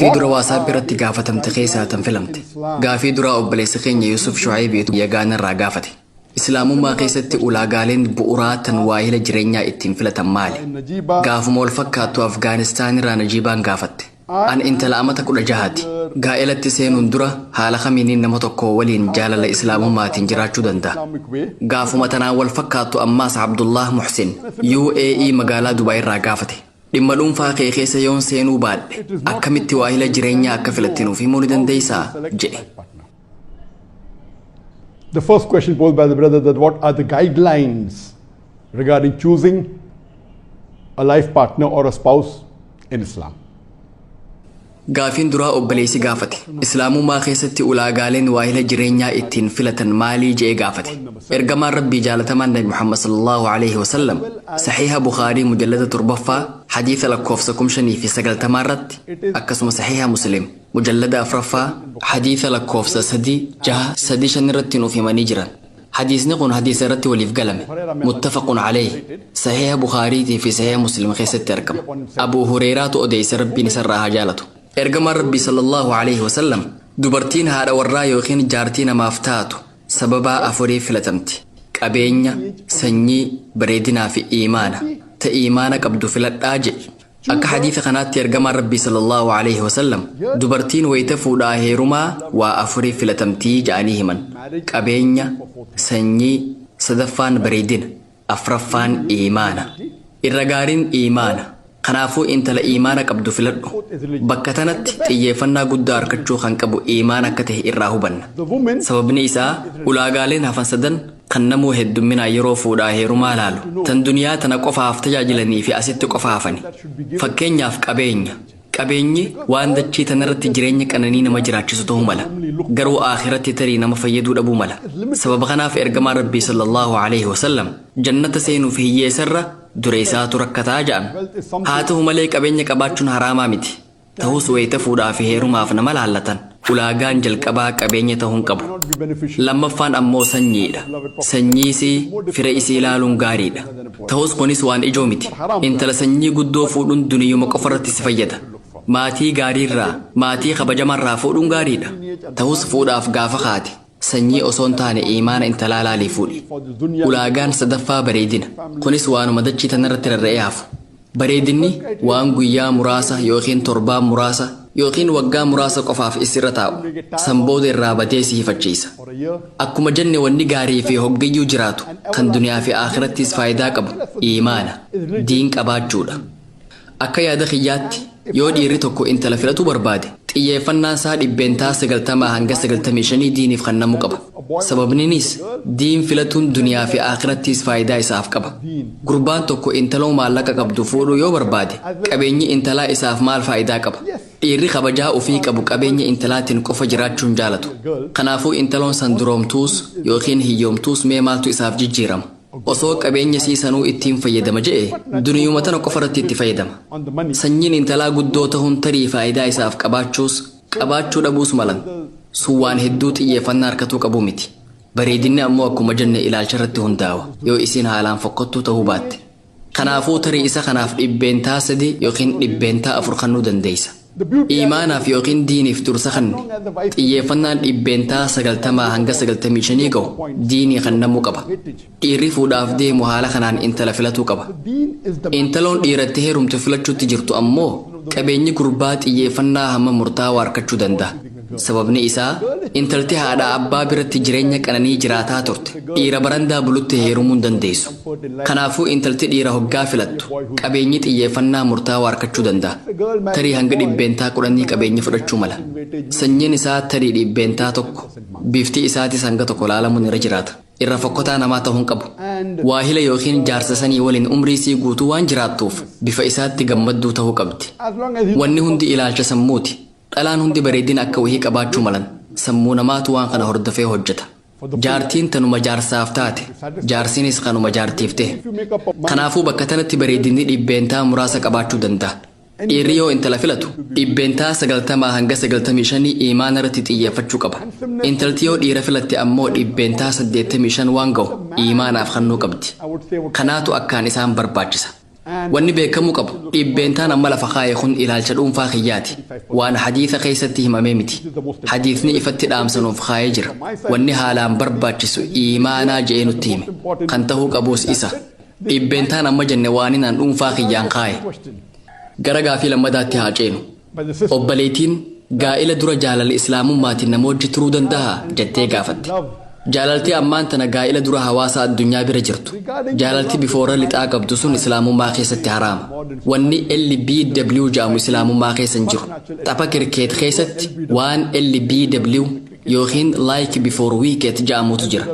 في درا واساب برتي قافتم تخيسا تنفلمت قافي درا أبليس خين يوسف شعيب يغان الراقافتي إسلام ما قيست أولا قالين بؤرات واهل جرينيا اتنفلة مالي قاف مولفكات أفغانستان رانا جيبان قافت أن انت لأمتك رجهاتي قائلة سين درا حال خمينين نمتكو ولين جال الإسلام ما تنجراجو دندا قاف متناول فكات أماس عبد الله محسن UAE مقالة دبي راقافتي لما لون فاقي خيسا يون سينو بعد أكملت واهل جرينيا أكفلتنو في مولدن ديسا جي. The first question posed by the brother, that what are the guidelines regarding choosing a life partner or a spouse in Islam? قافين درا أبليسي قافتي إسلامو ما خيستي أولا قالين واهل جرينيا اتين فلة مالي جي قافتي إرقما ربي جالة من محمد صلى الله عليه وسلم صحيح بخاري مجلدة تربفة حديث لكوفسكم شني في سقل تمارت أكسم صحيح مسلم مجلدة أفرفة حديث لكوفس سدي جاه سدي شنرتنو في منيجرا حديث نقون حديث رتي وليف قلمي متفق عليه صحيح بخاري في صحيح مسلم خيست تركم أبو هريرة أديس ربي نسرها جالته إرقما ربي صلى الله عليه وسلم دبرتين هذا والرايو خين جارتين مافتاتو سببا أفوري فلتمتي قبينيا سني بريدنا في إيمانا تإيمانك أبدو فلت آجي أك حديث قنات إرقما ربي صلى الله عليه وسلم دبرتين ويتفو داهيرما وأفوري فلتمتي جانيهما قبينيا سني صدفان بريدين أفرفان إيمانا إرقارين إيمانا خنافو انت لإيمانا قبدو فلدو بكتنت تيفنا قدار كتشو خنقبو إيمانا كته إراهبن سبب نيسا ولاغالين هفن سدن خنمو هدو من يروفو داهيرو مالالو تن دنيا تنقفها افتجاجلني في أسيت قفها فني فكين ياف قبيني وان دچي تنرت جريني كننين مجراچ ستو ملا غرو آخرت تري نما فيدو ابو ملا سبب خناف ارغما ربي صلى الله عليه وسلم جنة سينو في يسر دريسات ركتا جام هاتو ملك قبيني قباچون حراما متي تهوس ويتفودا في هيرما فنمل حلتن ولاغان جل قبا قبيني تهون قبو لما فان امو سنيدا سنيسي فرئيسي لالون غاريدا تهوس قنيس وان اجومتي انت لسني قدو فودون دنيو مقفرت سفيدا ماتي غاريرا ماتي خبجمرا فودون غاريدا تهوس فوداف غافخاتي سني أصونتان إيمان انتلالا لفولي ولاغان صدفا بريدين قنس وانو مدجي تنرتر الرئياف بريديني وان قويا مراسة يوخين تربا مراسة يوخين وقا مراسة قفاف إسرتاو سنبود الرابطيسي فجيسة أكو مجن واني غاري في هقيو جراتو كان دنيا في آخرتيس فايدا قبو إيمانا دينك أباد جودا أكا يادا خياتي yoo dhiirri tokko intala filatu barbaade xiyyeeffannaan isaa dhibbeentaa 90 hanga 95 diiniif kennamuu qaba. Sababniinis diin filatuun duniyaa fi aakhiraattis faayidaa isaaf qaba. Gurbaan tokko intaloo maallaqa qabdu fuudhuu yoo barbaade qabeenyi intalaa isaaf maal faayidaa qaba? Dhiirri kabajaa ofii qabu qabeenya intalaatiin qofa jiraachuun jaalatu. Kanaafuu intaloon san duroomtuus yookiin hiyyoomtuus mee maaltu isaaf jijjiirama? osoo qabeenya siisanuu ittiin fayyadama jedhe duniyuma tana qofarratti itti fayyadama. Sanyiin intalaa guddoo ta'uun tarii faayidaa isaaf qabaachuu dhabuus malan sun waan hedduu xiyyeeffannaa harkatuu qabu miti. Bareedinni ammoo akkuma jenne ilaalcha irratti hundaawa yoo isin haalaan fokkottuu ta'uu baatte. Kanaafuu tarii isa kanaaf dhibbeentaa 3 yookiin dhibbeentaa 4 kennuu dandeessa. إيمانا في يقين ديني في درسخن إيفنا إبنتا سجلتما هنجا سجلتمي شنيجو ديني خنمو كبا إيرفو دافدي مهالة خنان إنت لفلتو كبا إنتلون إيرتهرم تفلتشو تجرتو أمو كبيني كربات إيفنا هم مرتا واركتشو دندا سببني إسا إنتلتها على أبا برت جرينيك أنني جراتا تورت إيرا برندا بلوت هيرمون دنديسو كنافو إنتلت إيرا هقا فلتو كبينيت إيفنا مرتا واركتشو دندا تري هنجا إبنتا قراني كبيني فرشو ملا سنين إسا تري إبنتا توكو بيفتي إساتي سنغا توكو لالمون رجرات إيرا فقوتا نماتا هنقبو واهلا يوخين جارسساني ولين أمريسي قوتو وان جراتوف بفا إساتي غمدو تهو قبتي واني هندي إلالش سموتي dhalaan hundi bareedina akka wahii qabaachuu malan sammuu namaatu waan kana hordofee hojjeta. Jaartiin tanuma jaarsaaf taate jaarsinis kanuma jaartiif ta'e. Kanaafuu bakka tanatti bareedinni dhibbeentaa muraasa qabaachuu danda'a. Dhiirri yoo intala filatu dhibbeentaa 90 hanga 95 iimaana irratti xiyyeeffachuu qaba. Intalti yoo dhiira filatte ammoo dhibbeentaa 85 waan ga'u iimaanaaf kennuu qabdi. Kanaatu akkaan isaan barbaachisa. wanni beekamuu qabu dhibbeentaan amma lafa kaa'e kun ilaalcha dhuunfaa kiyyaati waan hadiisa keessatti himamee miti hadiisni ifatti dhaamsanuuf kaa'ee jira wanni haalaan barbaachisu iimaanaa je'ee nutti hime kan ta'uu qabus isa dhibbeentaan amma jenne waaninaan dhuunfaa kiyyaan kaa'e gara gaafii lammadaatti haa ceenu obboleettiin gaa'ila dura jaalala islaamummaatiin nama wajji turuu danda'a jettee gaafatte jaalaltii ammaan tana gaa'ila dura hawaasa addunyaa bira jirtu jaalaltii bifoora lixaa qabdu sun islaamummaa keessatti haraama wanni LBW jedhamu islaamummaa keessa hin jiru tapha kirkeet keessatti waan LBW yookiin like before wicket jedhamutu jira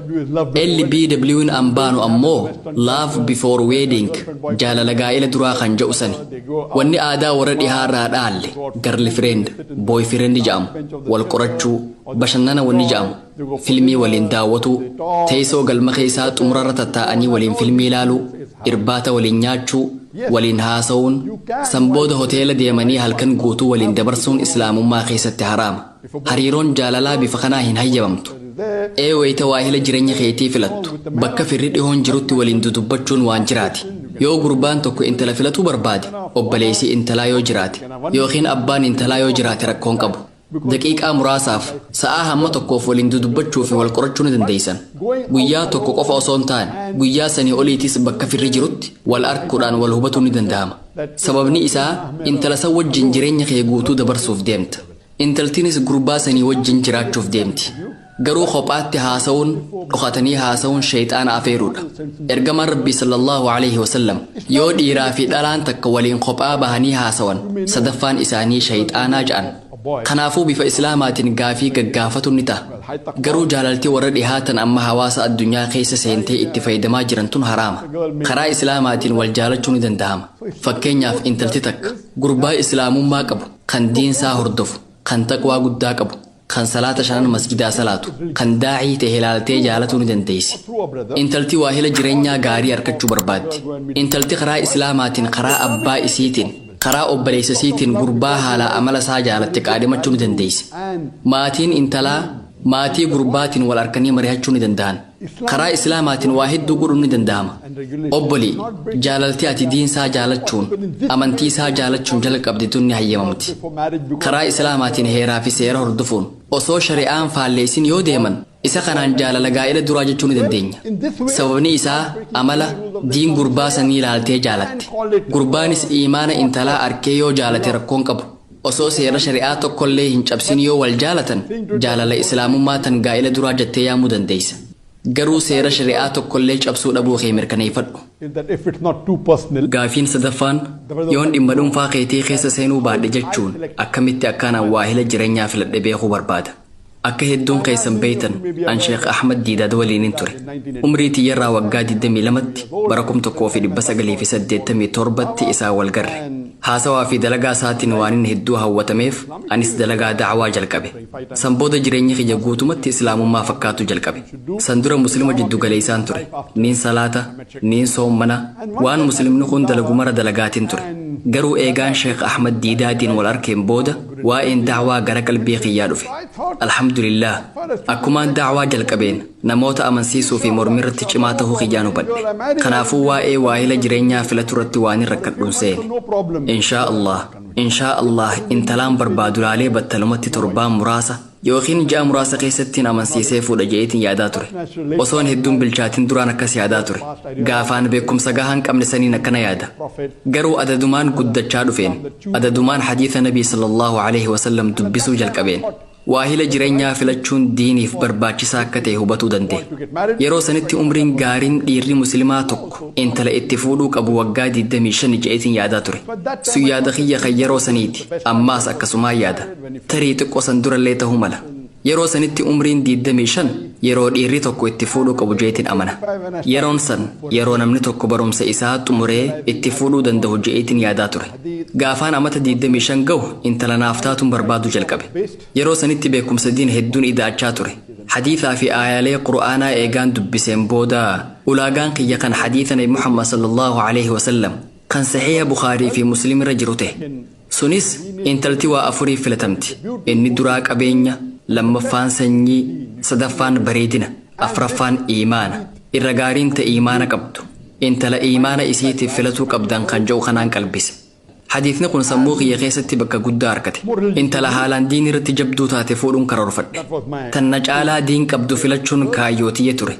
LBW'n ambaanu ammoo love before wedding jaalala gaa'ila duraa kan jedhu sani wanni aadaa warra dhihaarraa dhaalle girlfriend boyfriend jedhamu wal qorachuu bashannana wanni jedhamu filmii waliin daawwatuu teessoo galma keessaa xumurarra tattaa'anii waliin filmii ilaaluu irbaata waliin nyaachuu waliin haasa'uun sanbooda hoteela deemanii halkan guutuu waliin dabarsuun islaamummaa keessatti haraama hariiroon jaalalaa bifa kanaa hin hayyamamtu wayita waahila jireenya keetii filattu bakka firri dhihoon jirutti waliin dudubbachuun waan jiraati yoo gurbaan tokko intala filatuu barbaade obboleessi intalaa yoo jiraate yookiin abbaan intalaa yoo jiraate rakkoon qabu daqiiqaa muraasaaf sa'aa hamma tokkoof waliin dudubbachuu fi wal qorachuu ni dandeessan guyyaa tokko qofa osoo hin taane guyyaa sanii oliitis bakka firri jirutti wal arguudhaan wal hubatuu ni danda'ama sababni isaa intala san wajjin jireenya kee guutuu dabarsuuf deemta intaltiinis gurbaa sanii wajjin jiraachuuf deemti garuu kophaatti haasa'uun dhokatanii haasa'uun shayxaana afeeruudha ergamaan rabbii sallallahu alaihi wasallam yoo dhiiraa fi dhalaan takka waliin kophaa bahanii haasawan sadaffaan isaanii shayxaanaa jedhan kanaafuu bifa islaamaatiin gaafii gaggaafatu ni ta'a garuu jaalaltii warra dhihaatan amma hawaasa addunyaa keessa seentee itti fayyadamaa jiran tun haraama karaa islaamaatiin wal jaalachuu ni danda'ama fakkeenyaaf intalti takka gurbaa islaamummaa qabu kan diinsaa hordofu kan taqwaa guddaa qabu kan salaata shanan masjidaa salaatu kan daa'ii ta'e ilaaltee jaalatuu ni dandeessi intalti waahila jireenyaa gaarii argachuu barbaaddi intalti karaa islaamaatiin karaa abbaa isiitiin karaa obboleessa isiitiin gurbaa haala amala isaa jaalatte qaadimachuu ni dandeessi maatiin intalaa maatii gurbaatiin wal arkanii mari'achuu ni danda'an karaa islaamaatiin waa hedduu godhuun ni danda'ama obbolii jaalaltii ati diinsaa jaalachuun amantii isaa jaalachuun jalqabde tun ni hayyamamti karaa islaamaatiin heeraa fi seera hordofuun osoo shari'aan faalleessin yoo deeman isa kanaan jaalala gaa'ila duraa jechuu ni dandeenya sababni isaa amala diin gurbaa sanii ilaaltee jaalatte gurbaanis iimaana intalaa arkee yoo jaalate rakkoon qabu osoo seera shari'aa tokkollee hin cabsin yoo wal jaalatan jaalala islaamummaa tan gaa'ila duraa jettee yaamuu dandeessa garuu seera shari'aa tokkollee cabsuu dhabuu kee mirkaneeffadhu gaafiin sadaffaan yoon dhimma dhuunfaa keetii keessa seenuu baadhe jechuun akkamitti akkaanaan waahila jireenyaa filadhe beekuu barbaada akka hedduun keessan beeytan an sheekh ahmad diidaad waliinin ture umrii tiyyarraa waggaa 22tti bara 1987tti isaa wal garre haasawaa fi dalagaa isaatiin waan inni hedduu hawwatameef anis dalagaa dacwaa jalqabe san booda jireenya kiyya guutumatti islaamummaa fakkaatu jalqabe san dura muslima jiddu galeessaan ture niin salaata niin soommana waan muslimni kun dalagu mara dalagaatiin ture garuu eegaan sheekh ahmad diidaadiin wal arkeen booda waa'een dacwaa gara qalbii kiyyaa dhufe alhamdulillah akkumaan dacwaa jalqabeen namoota amansiisuu fi mormirratti cimaa tahuu kiyyaan hubadhe kanaafuu waa'ee waahila jireenyaa filatu irratti waan hin rakkadhuun seene inshaa allah intalaan barbaadulaalee battalumatti torbaan muraasa yookiin ja'a muraasa keessattiin amansiisee fuudha je'eetiin yaadaa ture osoon hedduun bilchaatiin duraan akkas yaadaa ture gaafaan beekumsa gahaan qabne saniin akkana yaada garuu adadumaan guddachaa dhufeen adadumaan hadiisa nabii sallallahu alaihi wasallam dubbisuu jalqabeen waahila jireenyaa filachuun diiniif barbaachisaa akka ta'e hubatuu danda'e yeroo sanitti umriin gaariin dhiirri muslimaa tokko intala itti fuudhuu qabu waggaa 25 je'eetiin yaadaa ture sun yaada kiyya kan yeroo saniiti ammaas akkasumaan yaada tarii xiqqoo san durallee ta'uu mala yeroo sanitti umriin 25 yeroo dhiirri tokko itti fuudhuu qabu je'eetiin amana yeroon san yeroo namni tokko barumsa isaa xumuree itti fuudhuu danda'u je'eetiin yaadaa ture gaafaan amata 25 ga'u intala naaf taatuun barbaadu jalqabe yeroo sanitti beekumsa diin hedduun idaachaa ture hadiisaa fi aayaalee qur'aanaa eegaan dubbiseen booda ulaagaan kiyya kan hadiisa nabi muhammad sallallahu alaihi wasallam kan saxiiha bukaarii fi muslim irra jiru ta'e sunis intalti waa afurii filatamti inni duraa qabeenya lammaffaan sanyii sadaffaan bareedina afraffaan iimaana irra gaariin ta'e iimaana qabdu intala iimaana isiitiif filatuu qabdan kan jedhu kanaan qalbise. Hadiisni kun sammuu kiyya keessatti bakka guddaa argate. Intala haalaan diin irratti jabduu taate fuudhuun karoorfadhe. Tanna caalaa diin qabdu filachuun kaayyootiyyee ture.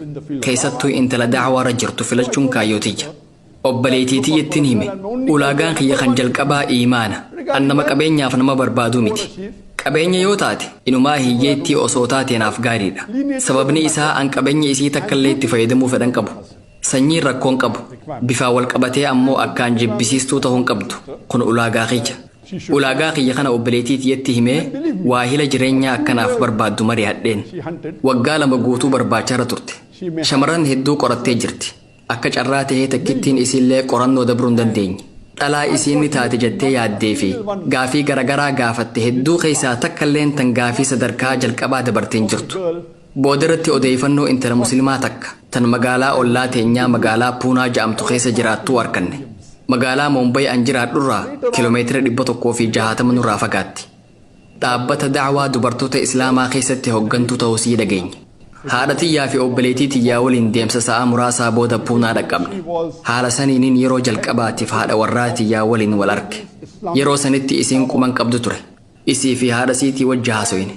Keessattuu intala dacwaarra jirtu filachuun kaayyootiyya. Obboleettii tiyyattiin hime. Ulaagaan kiyya kan jalqabaa iimaana. An nama qabeenyaaf nama barbaaduu miti. Qabeenya yoo taate inumaa hiyyeettii osoo taateenaaf gaariidha. Sababni isaa an qabeenya isii takkallee itti fayyadamuu fedhan qabu. Sanyiin rakkoon qabu. Bifaa wal qabatee ammoo akkaan jibbisiistuu ta'uun qabdu. Kun ulaagaa kiyya. Ulaagaa kiyya kana obboleettii tiyyatti himee waahila jireenyaa akkanaaf barbaaddu mari'adheen. Waggaa 2 guutuu barbaacharra turte. Shamarran hedduu qorattee jirti. Akka carraa tahee takkittiin isiillee qorannoo dabruu hin dandeenye. Dhalaa isiin taate jettee yaaddee fi gaafii garagaraa gaafatte hedduu keessaa takkalleen tan gaafii sadarkaa jalqabaa dabarteen jirtu. Boodarratti odeeffannoo intala musliimaa takka tan magaalaa ollaa teenyaa magaalaa Puunaa jedhamtu keessa jiraattuu arganne. Magaalaa Mombaay an jiraadhurraa kiiloomeetira 160 nurraa fagaatti. Dhaabbata dacwaa dubartoota Islaamaa keessatti hoggantuu ta'uu sii dhageenye. Haadha tiyyaa fi obboleettii tiyyaa waliin deemsa sa'a muraasaa booda Puunaa dhaqqabne. Haala saniiniin yeroo jalqabaatiif haadha warraa tiyyaa waliin wal arge. Yeroo sanitti isiin quman qabdu ture. Isii fi haadha siitii wajji haasoyne.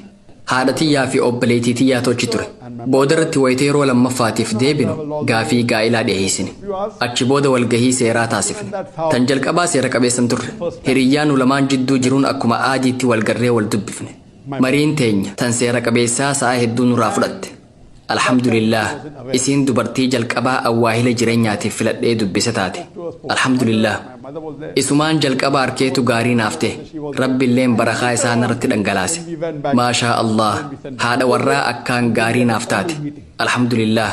Haadha tiyyaa fi obboleettii tiyyaa tochi ture. Boodarratti wayita yeroo lammaffaatiif deebinu gaafii gaa'ilaa dhiyeessine. Achi booda walgahii seeraa taasifne. Tan jalqabaa seera qabeessan turre. Hiriyyaan nu lamaan jidduu jiruun akkuma aadiitti walgarree wal dubbifne. Mariin teenya tan seera qabeessaa sa'a hedduu nurraa fudhatte. Alhamdulillah, isiin dubartii jalqabaa awwaahila jireenyaatiif filadhee dubbise taate. Alhamdulillah, isumaan jalqabaa arkeetu gaarii naaf ta'e. Rabbiilleen barakaa isaa narratti dhangalaase. Maashaa Allah, haadha warraa akkaan gaarii naaf taate. Alhamdulillah,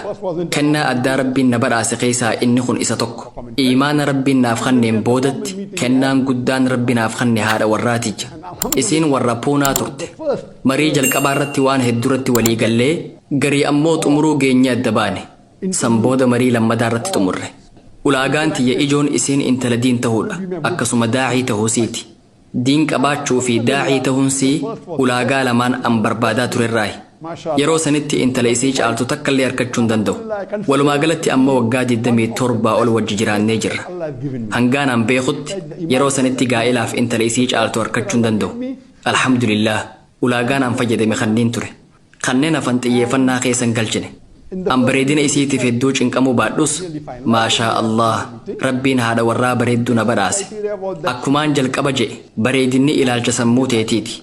kennaa addaa Rabbiin na badhaase keessaa inni kun isa tokko. Iimaana Rabbiin naaf kenneen boodatti kennaan guddaan Rabbi naaf kenne haadha warraatiyya. Isiin warra Puunaa turte. Marii jalqabaa irratti waan hedduuratti walii gallee garii ammoo xumuruu geenye adda baane. San booda marii lammadaa irratti xumurre. Ulaagaan tiyya ijoon isiin intala diin ta'uudha. Akkasuma daacii ta'uusiiti. Diin qabaachuu fi daacii ta'uunsii ulaagaa lamaan an barbaadaa turerraayi. Yeroo sanitti intala isii caaltu takkallee argachuu hin danda'u. Walumaa galatti amma waggaa 27 ol wajji jiraannee jirra. Hangaan an beekutti yeroo sanitti gaa'ilaaf intala isii caaltu argachuu hin danda'u. Alhamdulillah, ulaagaan an fayyadame kanneen ture. Kanneen hafan xiyyeeffannaa keessan galchine. An bareedina isiitiif hedduu cinqamuu baadhus maashaa Allah Rabbiin haadha warraa bareedduu na badhaase. Akkumaan jalqaba jedhe bareedinni ilaalcha sammuu teetiiti.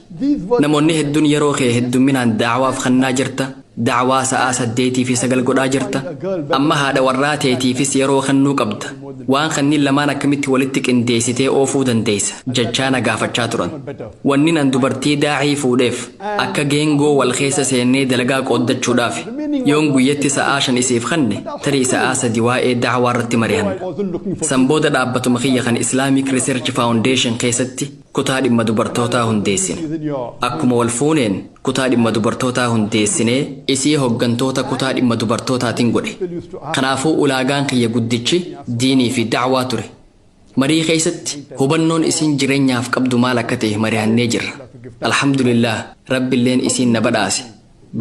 Namoonni hedduun yeroo kee heddumminaan dacwaaf kannaa jirta. Dacwaa sa'aa 8 fi 9 godhaa jirta. Amma haadha warraa teetiifis yeroo kannuu qabda. Waan kanniin lamaan akkamitti walitti qindeessitee oofuu dandeessa jechaa na gaafachaa turan. Wanni nan dubartii daacii fuudheef akka geengoo wal keessa seennee dalagaa qooddachuudhaaf yoon guyyatti sa'aa 5 isiif kanne tarii sa'aa 3 waa'ee dacwaa irratti mari'anna. San booda dhaabbatuma kiyya kan Islamic Research Foundation keessatti kutaa dhimma dubartootaa hundeessine. Akkuma wal fuuneen kutaa dhimma dubartootaa hundeessinee isii hoggantoota kutaa dhimma dubartootaatiin godhe. Kanaafuu ulaagaan kiyya guddichi diinii fi dacwaa ture. Marii keessatti hubannoon isiin jireenyaaf qabdu maal akka ta'e mari'annee jirra. Alhamdulillah, Rabbiilleen isiin na badhaase.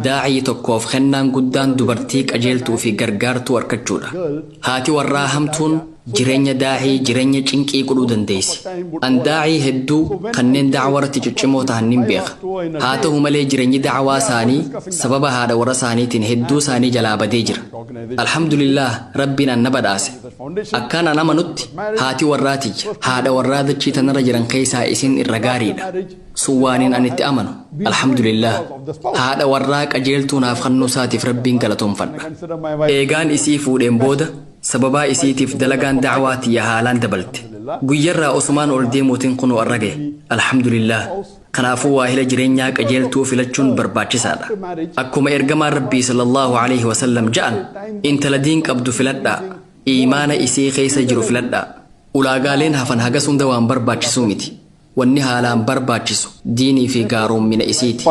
Daacii tokkoof kennaan guddaan dubartii qajeeltuu fi gargaartuu argachuudha. Haati warraa hamtuun jireenya daacii jireenya cinqii godhuu dandeessi. An daacii hedduu kanneen dacwaa irratti ciccimoo ta'an nin beeka. Haa ta'u malee jireenyi dacwaa isaanii sababa haadha warra isaaniitiin hedduu isaanii jalaa badee jira. Alhamdulillah, Rabbiin an na badhaase. Akkaan an amanutti haati warraatiyya haadha warraa dachii tanarra jiran keessaa isin irra gaariidha. Sun waaniin an itti amanu. Alhamdulillah, haadha warraa qajeeltuu naaf kennuu isaatiif Rabbiin galatoomfadha. Eegaan isii fuudheen booda sababaa isiitiif dalagaan dacwaa tiyya haalaan dabalte. Guyyarraa osumaan ol deemuutiin kunuu arrage. Alhamdulillah, kanaafuu waahila jireenyaa qajeeltuu filachuun barbaachisaadha. Akkuma ergamaan Rabbii sallallahu alaihi wasallam ja'an intala diin qabdu filadhaa. Iimaana isii keessa jiru filadhaa. Ulaagaaleen hafan hagas hunda waan barbaachisuu miti. Wanni haalaan barbaachisu diinii fi gaaroommina isiiti.